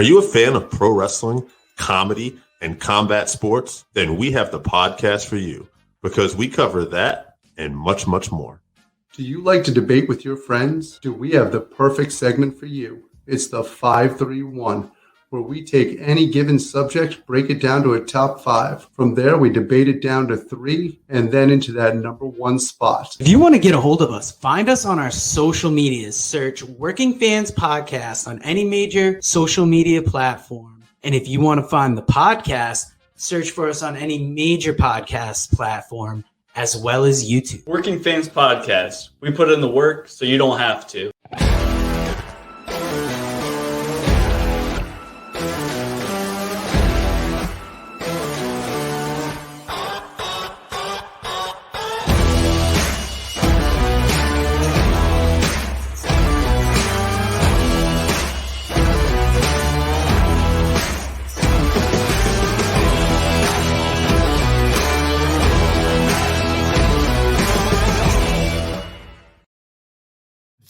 Are you a fan of pro wrestling, comedy, and combat sports? Then we have the podcast for you because we cover that and much, much more. Do you like to debate with your friends? Do we have the perfect segment for you? It's the 531, where we take any given subject, break it down to a top 5. From there, we debate it down to 3, and then into that number 1 spot. If you want to get a hold of us, find us on our social medias. Search Working Fans Podcast on any major social media platform. And if you want to find the podcast, search for us on any major podcast platform, as well as YouTube. Working Fans Podcast. We put in the work so you don't have to.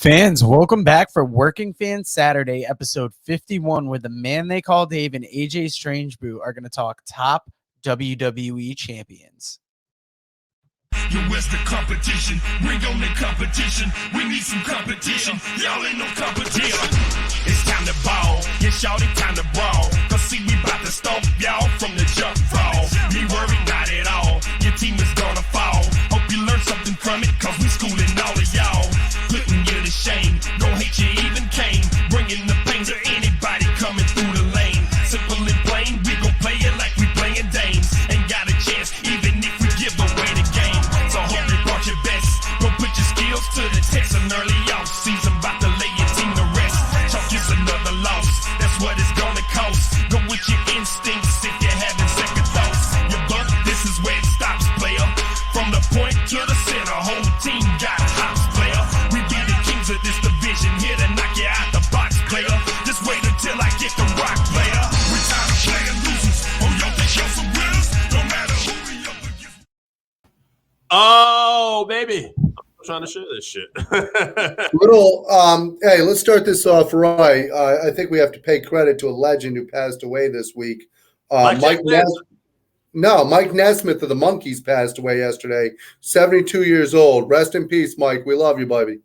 Fans, welcome back for Working Fans Saturday, episode 51, where the man they call Dave and AJ Strangebrew are going to talk top WWE champions. You where's the competition? Bring on the competition. We need some competition. Y'all ain't no competition. It's time to ball. Yeah, shawty, time to brawl. Cause see, we bout to stomp y'all from the jump fall. Me worried not at all. Your team is gonna fall. Hope you learn something from it, cause we schooling all of y'all. Putting you to shame. Don't hate you even came. Bringing the pain to anybody coming through the lane. Simple and plain, we gon' play it like we playing dames. Ain't got a chance, even if we give away the game. So hope you brought your best. Go put your skills to the test. An early off season, about to lay your team to rest. Chalk is another loss. That's what it's gonna cost. Go with your instincts if you're having second thoughts. You buck, this is where it stops, player. From the point to the center, whole team got hops, player. We be the kings of this division, here to knock you out the box, player. Just wait until I get the rock, player. We tired of playing losers. Oh, y'all think y'all some winners? No matter who we up against. Oh, baby. I'm trying to share this shit. Hey, let's start this off right. I think we have to pay credit to a legend who passed away this week. Mike Nesmith of the Monkees passed away yesterday, 72 years old. Rest in peace, Mike. We love you, buddy.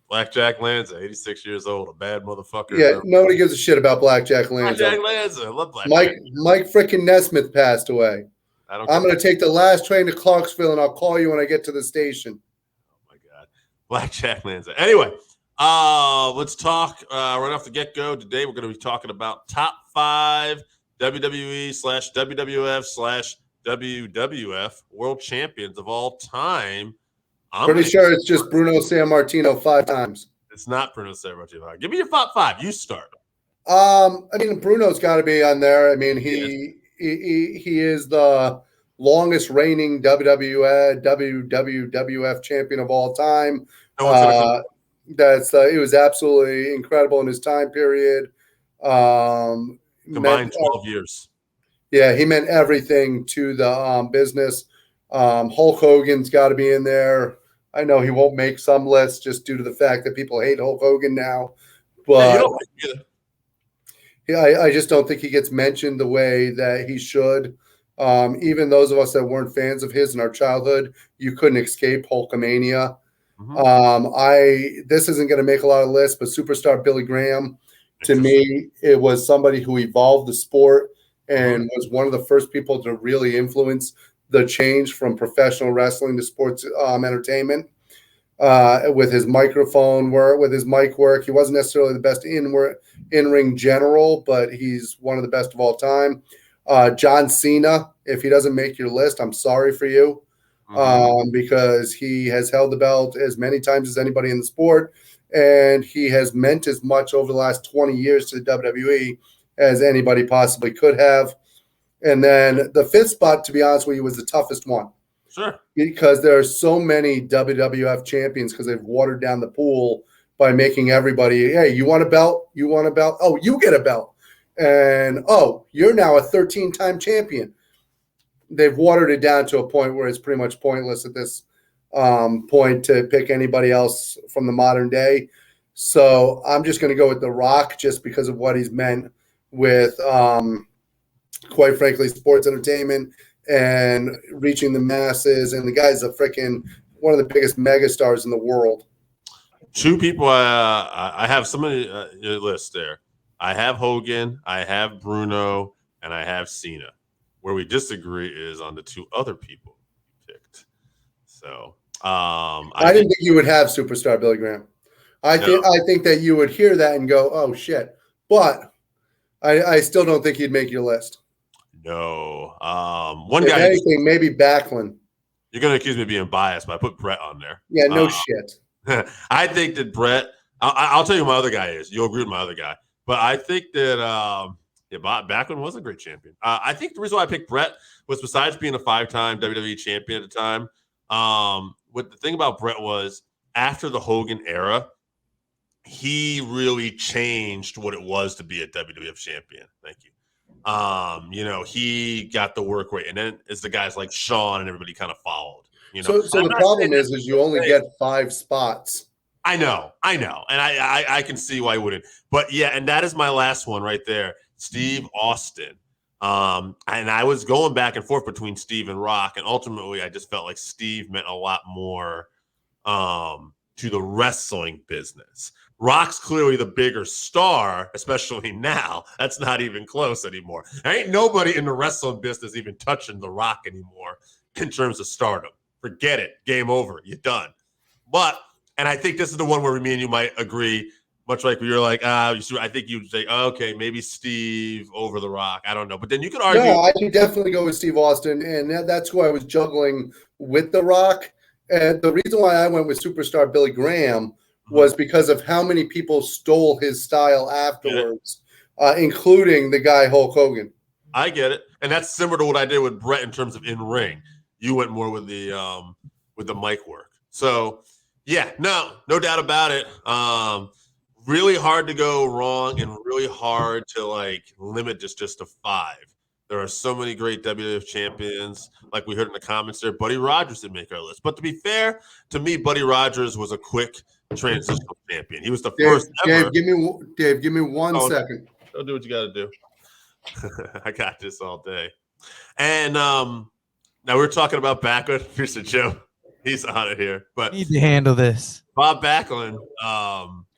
Blackjack Lanza, 86 years old, a bad motherfucker. Yeah, nobody gives a shit about Blackjack Lanza. Blackjack Lanza, I love Blackjack. Mike frickin' Nesmith passed away. I'm going to take the last train to Clarksville, and I'll call you when I get to the station. Oh, my God. Blackjack Lanza. Anyway, let's talk right off the get-go. Today we're going to be talking about top 5 WWE/WWF/WWF world champions of all time. Pretty sure it's just Bruno Sammartino 5 times. It's not Bruno Sammartino. Give me your top 5. You start. I mean, Bruno's got to be on there. I mean, he is the longest reigning WWF champion of all time. It was absolutely incredible in his time period. Combined 12 years. Yeah, he meant everything to the business. Hulk Hogan's got to be in there. I know he won't make some lists just due to the fact that people hate Hulk Hogan now, but I just don't think he gets mentioned the way that he should. Even those of us that weren't fans of his in our childhood, you couldn't escape Hulkamania. Mm-hmm. This isn't going to make a lot of lists, but Superstar Billy Graham, to me, it was somebody who evolved the sport and was one of the first people to really influence the change from professional wrestling to sports entertainment. With his microphone work, with his mic work, he wasn't necessarily the best in-ring general, but he's one of the best of all time. John Cena, if he doesn't make your list, I'm sorry for you, because he has held the belt as many times as anybody in the sport, and he has meant as much over the last 20 years to the WWE as anybody possibly could have. And then the 5th spot, to be honest with you, was the toughest one. Sure. Because there are so many WWF champions because they've watered down the pool by making everybody, hey, you want a belt? You want a belt? Oh, you get a belt. And, oh, you're now a 13-time champion. They've watered it down to a point where it's pretty much pointless at this point to pick anybody else from the modern day. So I'm just going to go with The Rock just because of what he's meant with, quite frankly, sports entertainment and reaching the masses. And the guy's one of the biggest megastars in the world. Two people I have somebody your list there. I have Hogan, I have Bruno, and I have Cena. Where we disagree is on the two other people you picked. So I didn't think you would have superstar Billy Graham. I think that you would hear that and go, "Oh shit!" But I still don't think he'd make your list. No, if guy. Anything, maybe Backlund. You're gonna accuse me of being biased, but I put Brett on there. Yeah, no shit. I think that Brett. I'll tell you who my other guy is. You'll agree with my other guy, but I think that Backlund was a great champion. I think the reason why I picked Brett was besides being a 5-time WWE champion at the time. What the thing about Brett was after the Hogan era, he really changed what it was to be a WWF champion. Thank you. He got the work rate, and then it's the guys like Shawn and everybody kind of followed. So the problem is you only get 5 spots. I know, and I can see why I wouldn't. But yeah, and that is my last one right there, Steve Austin. And I was going back and forth between Steve and Rock, and ultimately I just felt like Steve meant a lot more to the wrestling business. Rock's clearly the bigger star, especially now. That's not even close anymore. There ain't nobody in the wrestling business even touching The Rock anymore in terms of stardom. Forget it. Game over. You're done. And I think this is the one where me and you might agree, much like you're like, I think you'd say, okay, maybe Steve over The Rock. I don't know. But then you could argue. No, I can definitely go with Steve Austin, and that's who I was juggling with The Rock. And the reason why I went with superstar Billy Graham was because of how many people stole his style afterwards, including the guy Hulk Hogan. I get it. And that's similar to what I did with Brett in terms of in-ring. You went more with the mic work. So, yeah, no doubt about it. Really hard to go wrong and really hard to, limit this just to 5. There are so many great WWF champions. Like we heard in the comments there, Buddy Rogers didn't make our list. But to be fair, to me, Buddy Rogers was a quick transitional champion. He was the first ever. Dave, give me one second. Don't do what you got to do. I got this all day. And now we're talking about Backlund. Here's a joke. He's out of here. But need to handle this. Bob Backlund,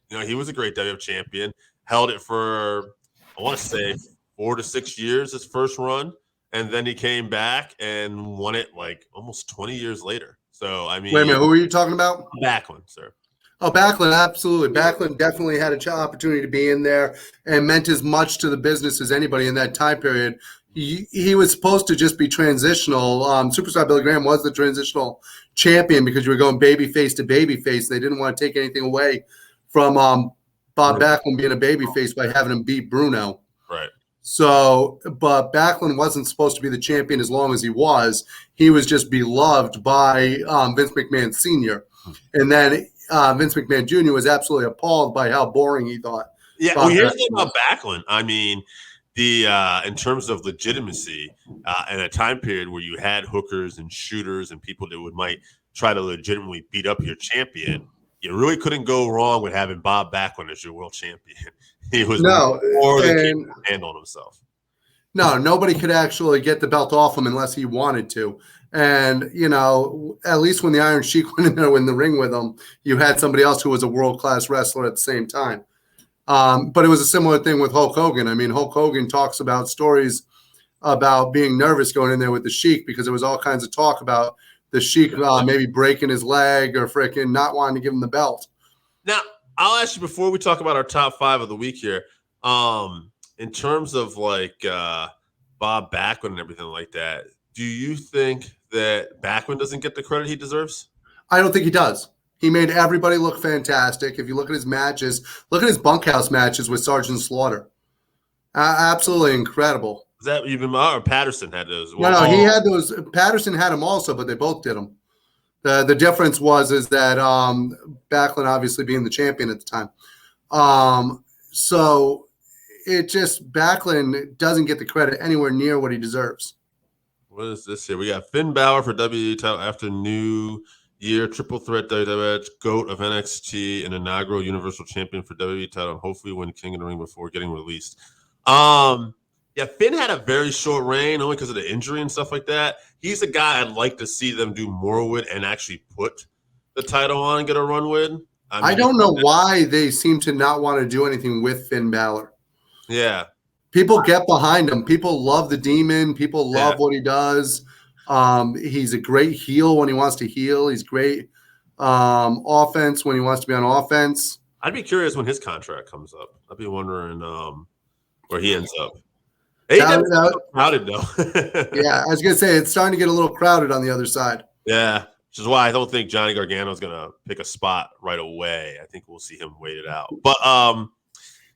he was a great WWF champion. Held it for, I want to say, 4 to 6 years, his first run. And then he came back and won it almost 20 years later. So, I mean. Wait a minute. Who are you talking about? Backlund, sir. Oh, Backlund, absolutely. Backlund definitely had an opportunity to be in there and meant as much to the business as anybody in that time period. He was supposed to just be transitional. Superstar Billy Graham was the transitional champion because you were going babyface to babyface. They didn't want to take anything away from Bob Backlund being a babyface by having him beat Bruno. Right. So, but Backlund wasn't supposed to be the champion as long as he was. He was just beloved by Vince McMahon Sr. And then Vince McMahon Jr. was absolutely appalled by how boring he thought. Yeah, well, here's the thing about Backlund. I mean, in terms of legitimacy, in a time period where you had hookers and shooters and people that might try to legitimately beat up your champion, you really couldn't go wrong with having Bob Backlund as your world champion. He was more than handling himself. No, nobody could actually get the belt off him unless he wanted to. And, at least when the Iron Sheik went in there in the ring with him, you had somebody else who was a world-class wrestler at the same time. But it was a similar thing with Hulk Hogan. I mean, Hulk Hogan talks about stories about being nervous going in there with the Sheik because there was all kinds of talk about the Sheik maybe breaking his leg or freaking not wanting to give him the belt. Now, I'll ask you before we talk about our top 5 of the week here, in terms of Bob Backlund and everything like that, do you think that Backlund doesn't get the credit he deserves? I don't think he does. He made everybody look fantastic. If you look at his matches, look at his bunkhouse matches with Sergeant Slaughter. Absolutely incredible. Is that even or Patterson had those? No, he had those. Patterson had them also, but they both did them. The difference is that Backlund obviously being the champion at the time. So it just Backlund doesn't get the credit anywhere near what he deserves. What is this here? We got Finn Balor for WWE title after New Year, triple threat WWF, GOAT of NXT, and inaugural Universal Champion for WWE title, and hopefully win King of the Ring before getting released. Yeah, Finn had a very short reign only because of the injury and stuff like that. He's a guy I'd like to see them do more with and actually put the title on and get a run with. I don't know why they seem to not want to do anything with Finn Balor. Yeah. People get behind him. People love the Demon. People love what he does. He's a great heel when he wants to heel. He's great offense when he wants to be on offense. I'd be curious when his contract comes up. I'd be wondering where he ends up. Crowded though. Yeah, I was gonna say it's starting to get a little crowded on the other side. Yeah, which is why I don't think Johnny Gargano is gonna pick a spot right away. I think we'll see him wait it out. But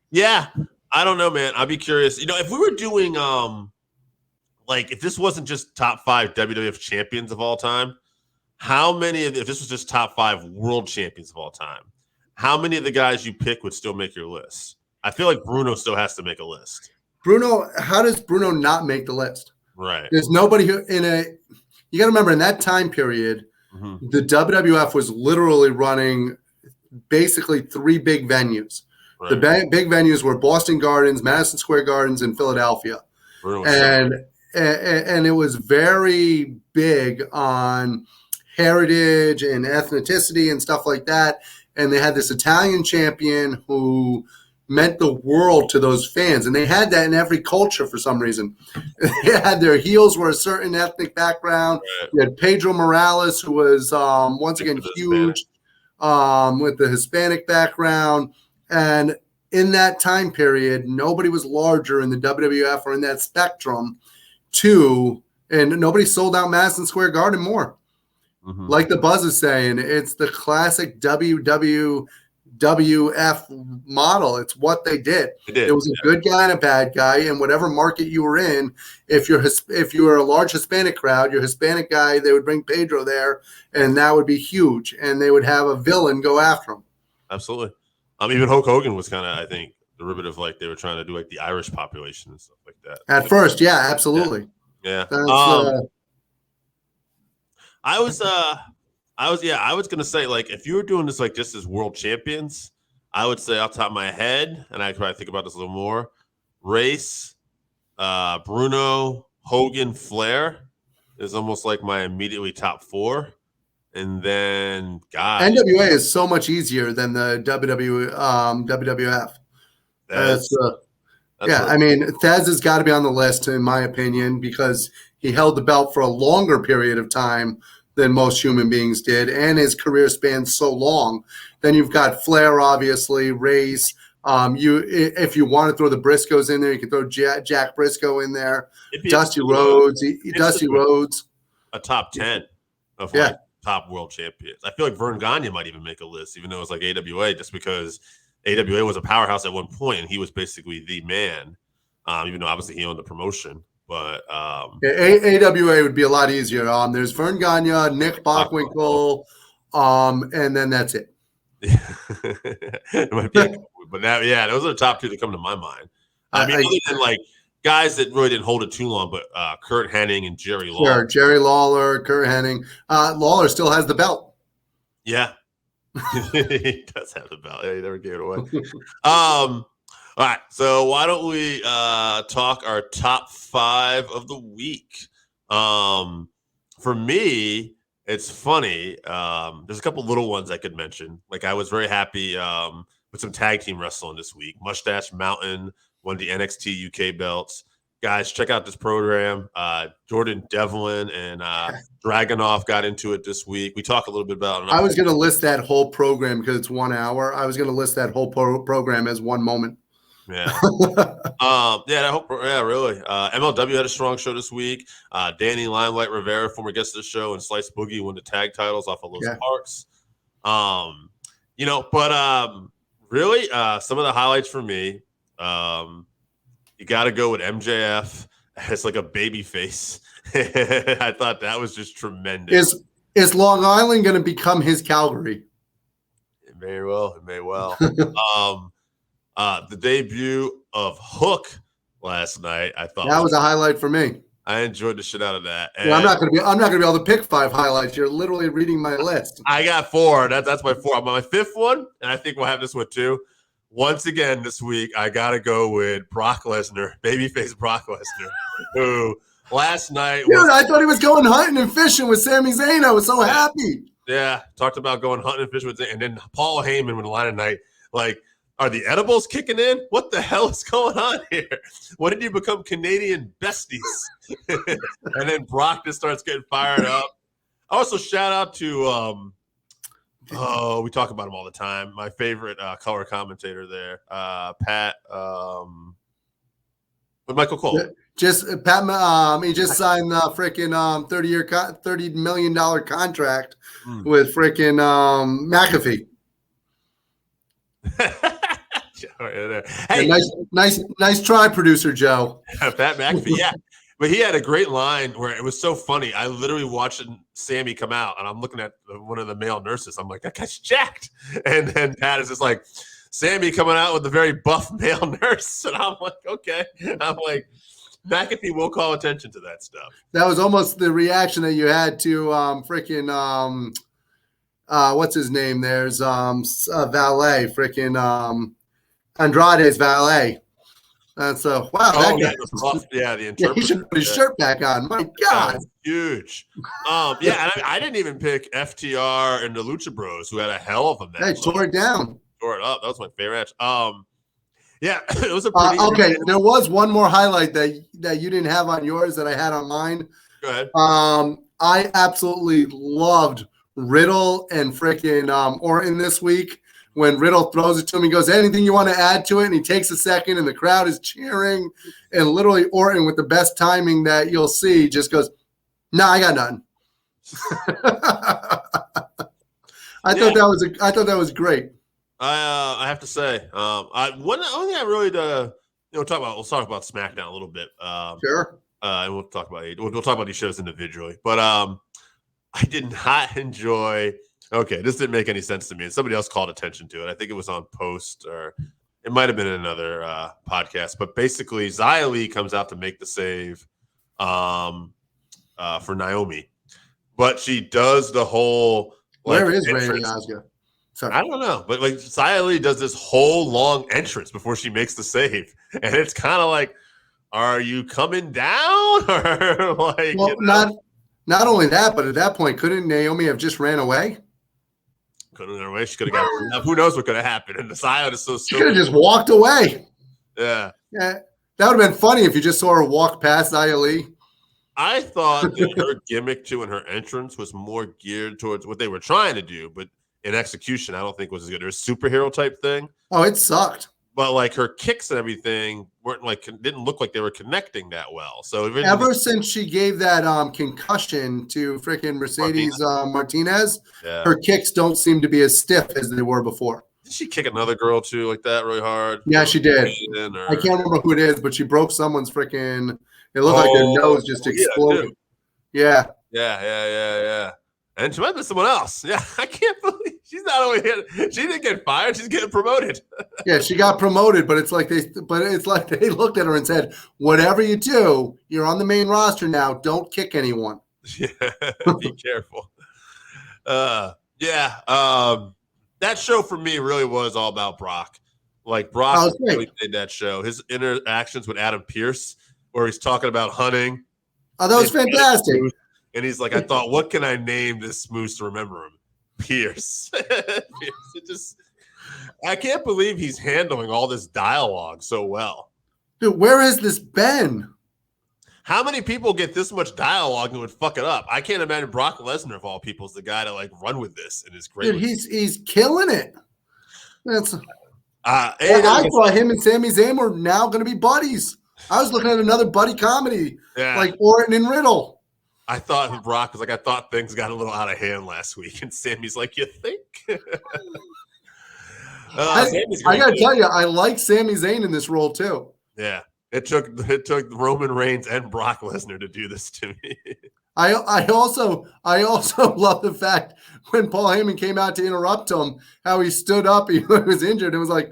yeah, I don't know, man. I'd be curious. If we were doing like if this wasn't just top 5 WWF champions of all time, if this was just top 5 world champions of all time, how many of the guys you pick would still make your list? I feel like Bruno still has to make a list. How does Bruno not make the list? Right. There's nobody who you got to remember in that time period, the WWF was literally running basically 3 big venues. Right. The big venues were Boston Gardens, Madison Square Gardens, and Philadelphia. And it was very big on heritage and ethnicity and stuff like that. And they had this Italian champion who meant the world to those fans. And they had that in every culture for some reason. They had their heels were a certain ethnic background. Right. You had Pedro Morales, who was, once again, huge with the Hispanic background. And in that time period, nobody was larger in the WWF or in that spectrum and nobody sold out Madison Square Garden more. Like the Buzz is saying, it's the classic WWF model. It's what they did. It was a good guy and a bad guy, and whatever market you were in, if you were a large Hispanic crowd, your Hispanic guy, they would bring Pedro there, and that would be huge, and they would have a villain go after him. Absolutely. Even Hulk Hogan was kind of, I think, derivative, like they were trying to do like the Irish population and stuff like that. At first, yeah, absolutely. Yeah. I was gonna say, like, if you were doing this like just as world champions, I would say off the top of my head, and I could probably think about this a little more, Race, Bruno, Hogan, Flair is almost like my immediately top 4. And then NWA is so much easier than the WWF. I mean, Thesz has got to be on the list, in my opinion, because he held the belt for a longer period of time than most human beings did, and his career spans so long. Then you've got Flair, obviously, Race. If you want to throw the Briscoes in there, you can throw Jack Briscoe in there. Dusty Rhodes. A top 10 of like top world champions. I feel like Vern Gagne might even make a list, even though it's like AWA, just because AWA was a powerhouse at one point, and he was basically the man, even though obviously he owned the promotion. But AWA would be a lot easier. There's Vern Gagne, Nick Bockwinkel, and then that's it. It might be, but now, those are the top 2 that come to my mind. Other than like guys that really didn't hold it too long, but Kurt Hennig and Jerry Lawler. Sure, Jerry Lawler, Kurt Hennig. Lawler still has the belt. Yeah, he does have the belt. Yeah, he never gave it away. All right, so why don't we talk our top 5 of the week? For me, it's funny. There's a couple little ones I could mention. Like I was very happy with some tag team wrestling this week. Mustache Mountain won the NXT UK belts. Guys, check out this program. Jordan Devlin and Dragunov got into it this week. We talk a little bit about it. I was going to list that whole program because it's 1 hour. I was going to list that whole program as one moment. Yeah. Really. MLW had a strong show this week. Danny Limelight Rivera, former guest of the show, and Slice Boogie won the tag titles off of Los Parks. Really, some of the highlights for me, you got to go with MJF as like a baby face. I thought that was just tremendous. Is Long Island going to become his Calgary? It may well. The debut of Hook last night, I thought that was a highlight for me. I enjoyed the shit out of that. And I'm not going to be able to pick 5 highlights. You're literally reading my list. I got 4. That's my 4. I'm on my 5th one, and I think we'll have this one too. once again this week, I got to go with Brock Lesnar, babyface Brock Lesnar, who last night was. Dude, I thought he was going hunting and fishing with Sami Zayn. I was so happy. Yeah, talked about going hunting and fishing with Zayn. And then Paul Heyman with the line of night, like, are the edibles kicking in? What the hell is going on here? When did you become Canadian besties? And then Brock just starts getting fired up. Also, shout out to we talk about him all the time. My favorite color commentator there, Pat, with Michael Cole. Just Pat, he just signed the freaking $30 million contract with freaking McAfee. Hey, nice try, producer Joe. Pat McAfee, yeah. But he had a great line where it was so funny. I literally watched Sammy come out, and I'm looking at one of the male nurses. I'm like, that guy's jacked. And then Pat is just like, Sammy coming out with the very buff male nurse. And I'm like, okay. I'm like, McAfee will call attention to that stuff. That was almost the reaction that you had to freaking what's his name? There's valet, freaking Andrade's valet. And so, wow, Oh, that guy, rough. Yeah, the yeah, interpreter. he should put his shirt back on. My God. That's huge. Yeah, and I didn't even pick FTR and the Lucha Bros, who had a hell of a match. They tore it down. Tore it up. That was my favorite match. Yeah, it was a pretty. Okay, there was one more highlight that you didn't have on yours that I had on mine. Go ahead. I absolutely loved Riddle and freaking Orton this week. When Riddle throws it to him, he goes, anything you want to add to it? And he takes a second, and the crowd is cheering. And literally Orton, with the best timing that you'll see, just goes, "No, I got none." I thought that was great. I have to say, one thing I really we'll talk about SmackDown a little bit. Sure. And we'll talk about these shows individually. But I did not enjoy. Okay, this didn't make any sense to me. And somebody else called attention to it. I think it was on Post, or it might have been in another podcast. But basically, Xia Li comes out to make the save for Naomi. But she does the whole. Where is Raven Asuka? Sorry. I don't know. But like Xia Li does this whole long entrance before she makes the save. And it's kind of like, are you coming down? Or like, well, not only that, but at that point, couldn't Naomi have just ran away? Couldn't run away. She could have got. Who knows what could have happened? And the Xia is so She could have just walked away. Yeah. Yeah. That would have been funny if you just saw her walk past Xia Li. I thought that her gimmick too and her entrance was more geared towards what they were trying to do, but in execution, I don't think was as good. It was a superhero type thing. Oh, it sucked. But like her kicks and everything didn't look like they were connecting that well. So ever since she gave that concussion to freaking Mercedes Martinez, her kicks don't seem to be as stiff as they were before. Did she kick another girl too like that really hard? Yeah, she did. I can't remember who it is, but she broke someo's freaking. It looked like their nose just exploded. Yeah. And she might have been someone else. Yeah, I can't believe she's not only hit. She didn't get fired; she's getting promoted. Yeah, she got promoted, but it's like they looked at her and said, "Whatever you do, you're on the main roster now. Don't kick anyone." Yeah, be careful. That show for me really was all about Brock. Like Brock really did that show. His interactions with Adam Pearce, where he's talking about hunting. Oh, that was fantastic. And he's like, I thought, what can I name this moose to remember him? Pierce. I can't believe he's handling all this dialogue so well. Dude, where has this been? How many people get this much dialogue and would fuck it up? I can't imagine Brock Lesnar, of all people, is the guy to like run with this and is great. Dude, he's killing it. That's. I thought him and Sami Zayn were now going to be buddies. I was looking at another buddy comedy, like Orton and Riddle. I thought Brock was like, I thought things got a little out of hand last week. And Sammy's like, you think? I got to tell you, I like Sami Zayn in this role too. Yeah. It took Roman Reigns and Brock Lesnar to do this to me. I also love the fact when Paul Heyman came out to interrupt him, how he stood up, he was injured, and was like,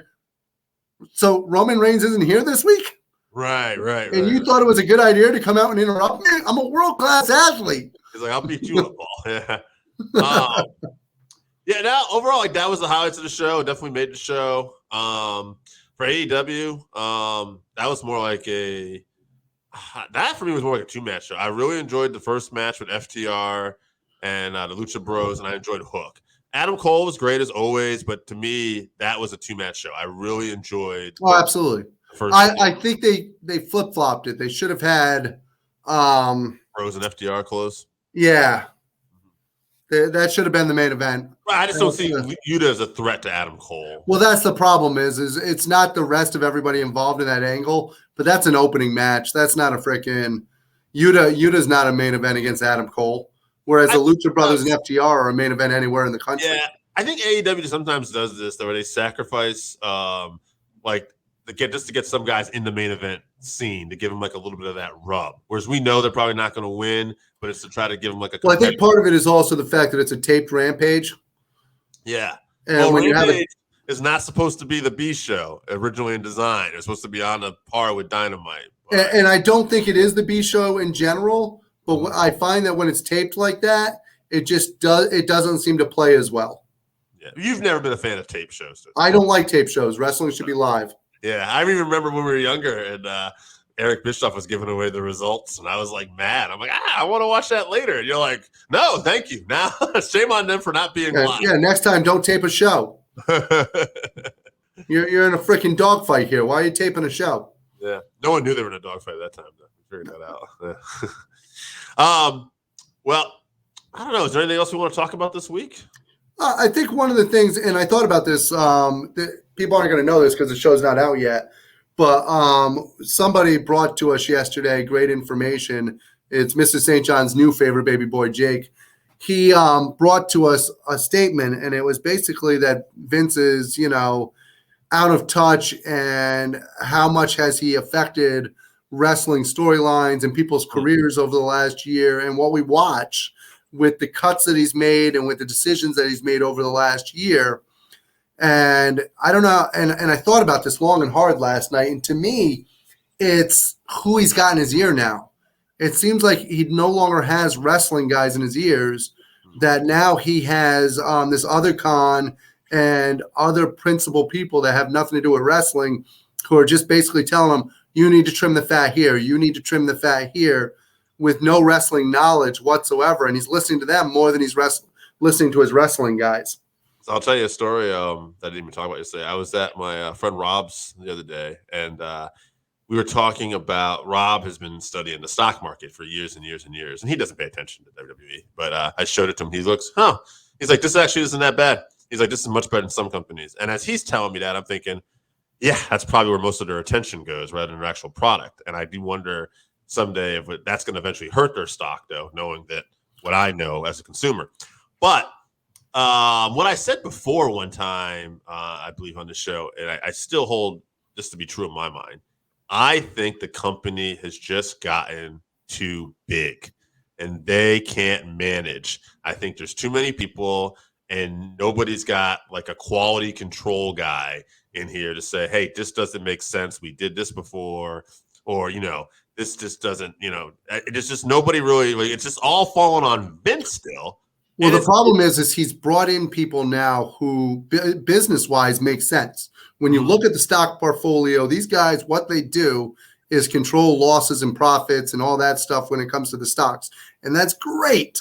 so Roman Reigns isn't here this week? Right. And you thought it was a good idea to come out and interrupt me? I'm a world-class athlete. He's like, I'll beat you up, Paul. Yeah. Yeah, now overall, like that was the highlights of the show. It definitely made the show. For AEW, that was more like that for me was more like a 2-match show. I really enjoyed the first match with FTR and the Lucha Bros, and I enjoyed Hook. Adam Cole was great as always, but to me, that was a 2-match show. I really enjoyed. Oh, absolutely. I think they flip flopped it. They should have had Bros and FTR close. Yeah. That should have been the main event. I just don't see Yuta as a threat to Adam Cole. Well, that's the problem is it's not the rest of everybody involved in that angle, but that's an opening match. That's not a freaking Yuta's not a main event against Adam Cole, whereas the Lucha Brothers and FTR are a main event anywhere in the country. Yeah, I think AEW sometimes does this, where they sacrifice just to get some guys in the main event scene to give them like a little bit of that rub. Whereas we know they're probably not going to win, but it's to try to give them like a. Well, I think part of it is also the fact that it's a taped Rampage. Yeah, and when Rampage is not supposed to be the B show originally in design. It's supposed to be on a par with Dynamite. And I don't think it is the B show in general, but I find that when it's taped like that, it doesn't seem to play as well. Yeah, you've never been a fan of tape shows. I don't like tape shows. Wrestling should be live. Yeah, I even remember when we were younger and Eric Bischoff was giving away the results, and I was like mad. I'm like, I want to watch that later. And you're like, no, thank you. Now, shame on them for not being live. Yeah, next time, don't tape a show. You're in a freaking dogfight here. Why are you taping a show? Yeah, no one knew they were in a dogfight at that time. Though. We figured that out. Yeah. Well, I don't know. Is there anything else we want to talk about this week? I think one of the things, and I thought about this, people aren't going to know this because the show's not out yet, but somebody brought to us yesterday great information. It's Mr. St. John's new favorite baby boy, Jake. He brought to us a statement, and it was basically that Vince is, out of touch, and how much has he affected wrestling storylines and people's careers over the last year, and what we watch with the cuts that he's made and with the decisions that he's made over the last year. And I don't know. And I thought about this long and hard last night. And to me, it's who he's got in his ear now. It seems like he no longer has wrestling guys in his ears, that now he has this other con and other principal people that have nothing to do with wrestling, who are just basically telling him, you need to trim the fat here. You need to trim the fat here, with no wrestling knowledge whatsoever. And he's listening to them more than he's listening to his wrestling guys. So I'll tell you a story that I didn't even talk about yesterday. I was at my friend Rob's the other day, and we were talking about Rob has been studying the stock market for years and years and years, and he doesn't pay attention to WWE. But I showed it to him. He looks, He's like, this actually isn't that bad. He's like, this is much better than some companies. And as he's telling me that, I'm thinking, yeah, that's probably where most of their attention goes rather than their actual product. And I do wonder someday if that's going to eventually hurt their stock, though, knowing that what I know as a consumer. But what I said before one time, I believe on the show, and I still hold this to be true in my mind, I think the company has just gotten too big and they can't manage. I think there's too many people and nobody's got like a quality control guy in here to say, hey, this doesn't make sense. We did this before, or, this just doesn't, it's just nobody really, it's just all falling on Vince still. Well, the problem is he's brought in people now who business-wise make sense. When you look at the stock portfolio, these guys, what they do is control losses and profits and all that stuff when it comes to the stocks. And that's great,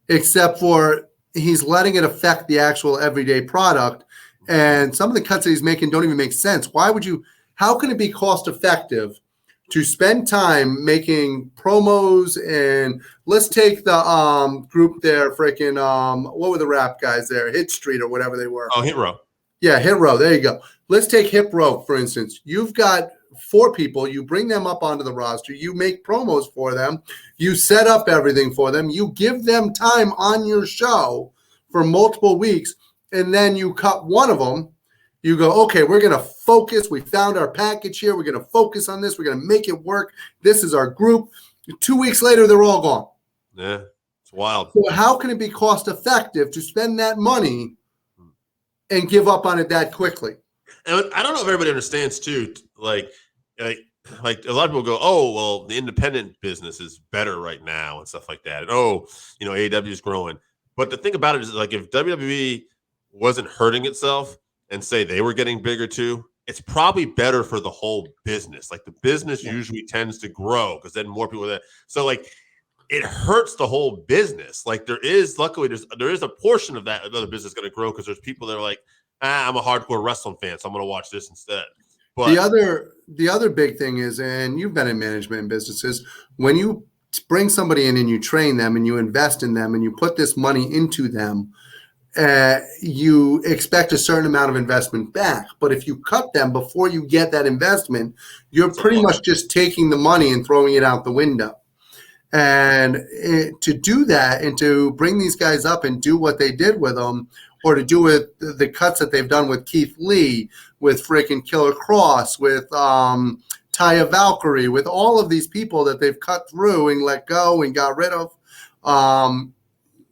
except for he's letting it affect the actual everyday product. And some of the cuts that he's making don't even make sense. How can it be cost effective to spend time making promos? And let's take the group there, freaking what were the rap guys there? Hit Street or whatever they were. Oh, Hit Row. Yeah, Hit Row. There you go. Let's take Hit Row, for instance. You've got 4 people. You bring them up onto the roster. You make promos for them. You set up everything for them. You give them time on your show for multiple weeks, and then you cut one of them. You go, okay, we're going to focus. We found our package here. We're going to focus on this. We're going to make it work. This is our group. 2 weeks later, they're all gone. Yeah, it's wild. So how can it be cost effective to spend that money and give up on it that quickly? And I don't know if everybody understands too, like a lot of people go, oh, well, the independent business is better right now and stuff like that. And AEW is growing. But the thing about it is, like, if WWE wasn't hurting itself and say they were getting bigger too, it's probably better for the whole business. Like the business usually tends to grow because then more people are there. So like it hurts the whole business. Like luckily there is a portion of that other business going to grow because there's people that are like, I'm a hardcore wrestling fan, so I'm going to watch this instead. But the other big thing is, and you've been in management and businesses, when you bring somebody in and you train them and you invest in them and you put this money into them, you expect a certain amount of investment back. But if you cut them before you get that investment, you're pretty much just taking the money and throwing it out the window. And to do that and to bring these guys up and do what they did with them, or to do with the cuts that they've done with Keith Lee, with freaking Killer Cross, with Taya Valkyrie, with all of these people that they've cut through and let go and got rid of,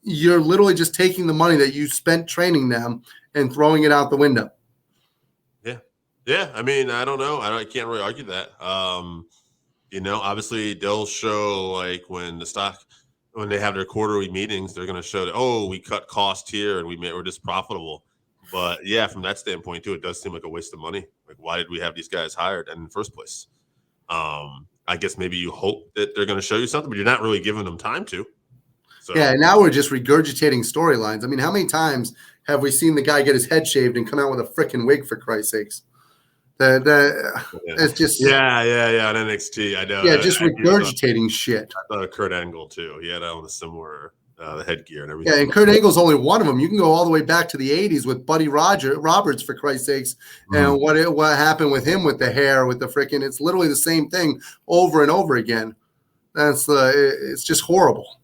you're literally just taking the money that you spent training them and throwing it out the window. Yeah. I mean, I don't know. I can't really argue that. Obviously they'll show like when they have their quarterly meetings, they're going to show that, we cut cost here and we're just profitable. But yeah, from that standpoint too, it does seem like a waste of money. Like, why did we have these guys hired in the first place? I guess maybe you hope that they're going to show you something, but you're not really giving them time to. So. Yeah, now we're just regurgitating storylines. I mean, how many times have we seen the guy get his head shaved and come out with a freaking wig, for Christ's sakes? It's just on NXT. I know. Yeah, just regurgitating shit. I thought of Kurt Angle too. He had on a similar the headgear and everything. Yeah, and Kurt Angle's only one of them. You can go all the way back to the '80s with Buddy Roberts, for Christ's sakes, and what happened with him with the hair, with the freaking. It's literally the same thing over and over again. It's just horrible.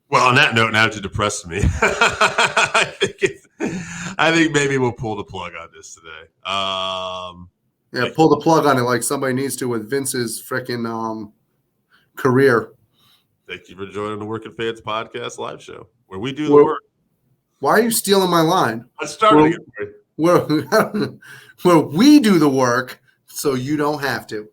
Well, on that note, now to depress me, I think maybe we'll pull the plug on this today. Pull the plug on it like somebody needs to with Vince's freaking career. Thank you for joining the Working Fans Podcast live show, where we do the work. Why are you stealing my line? I started again. Where we do the work, so you don't have to.